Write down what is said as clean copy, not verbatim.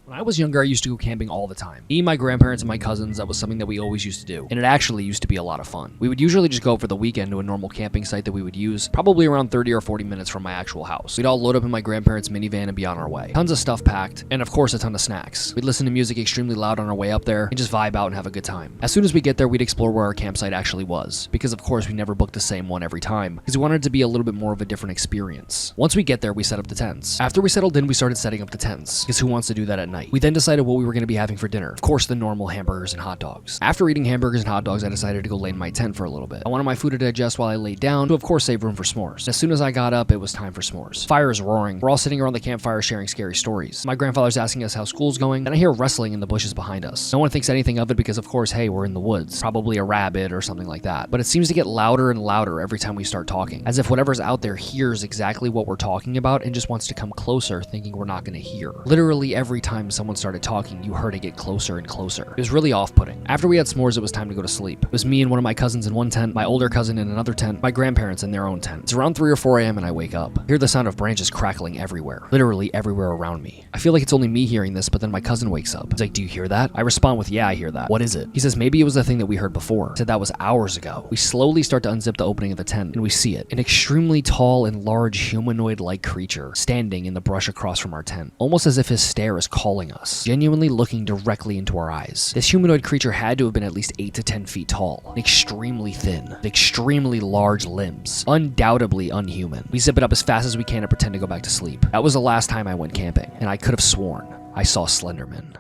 When I was younger, I used to go camping all the time. Me, my grandparents, and my cousins, that was something that we always used to do. And it actually used to be a lot of fun. We would usually just go for the weekend to a normal camping site that we would use, probably around 30 or 40 minutes from my actual house. We'd all load up in my grandparents' minivan and be on our way. Tons of stuff packed, and of course a ton of snacks. We'd listen to music extremely loud on our way up there, and just vibe out and have a good time. As soon as we get there, we'd explore where our campsite actually was, because of course we never booked the same one every time, because we wanted it to be a little bit more of a different experience. Once we get there, we set up the tents. After we settled in, we started setting up the tents, because who wants to do that at night? We then decided what we were going to be having for dinner. Of course, the normal hamburgers and hot dogs. After eating hamburgers and hot dogs, I decided to go lay in my tent for a little bit. I wanted my food to digest while I laid down, to of course save room for s'mores. As soon as I got up, it was time for s'mores. Fire is roaring. We're all sitting around the campfire sharing scary stories. My grandfather's asking us how school's going, and I hear wrestling in the bushes behind us. No one thinks anything of it because of course, hey, we're in the woods. Probably a rabbit or something like that. But it seems to get louder and louder every time we start talking, as if whatever's out there hears exactly what we're talking about and just wants to come closer, thinking we're not going to hear. Literally every time someone started talking, you heard it get closer and closer. It was really off-putting. After we had s'mores, it was time to go to sleep. It was me and one of my cousins in one tent, my older cousin in another tent, my grandparents in their own tent. It's around 3 or 4 a.m. and I wake up. I hear the sound of branches crackling everywhere. Literally everywhere around me. I feel like it's only me hearing this, but then my cousin wakes up. He's like, "Do you hear that?" I respond with, "Yeah, I hear that. What is it?" He says, "Maybe it was the thing that we heard before." I said, "That was hours ago." We slowly start to unzip the opening of the tent, and we see it. An extremely tall and large humanoid-like creature standing in the brush across from our tent, almost as if his stare is calling us, genuinely looking directly into our eyes. This humanoid creature had to have been at least 8 to 10 feet tall, and extremely thin, with extremely large limbs, undoubtedly unhuman. We zip it up as fast as we can and pretend to go back to sleep. That was the last time I went camping, and I could have sworn I saw Slenderman.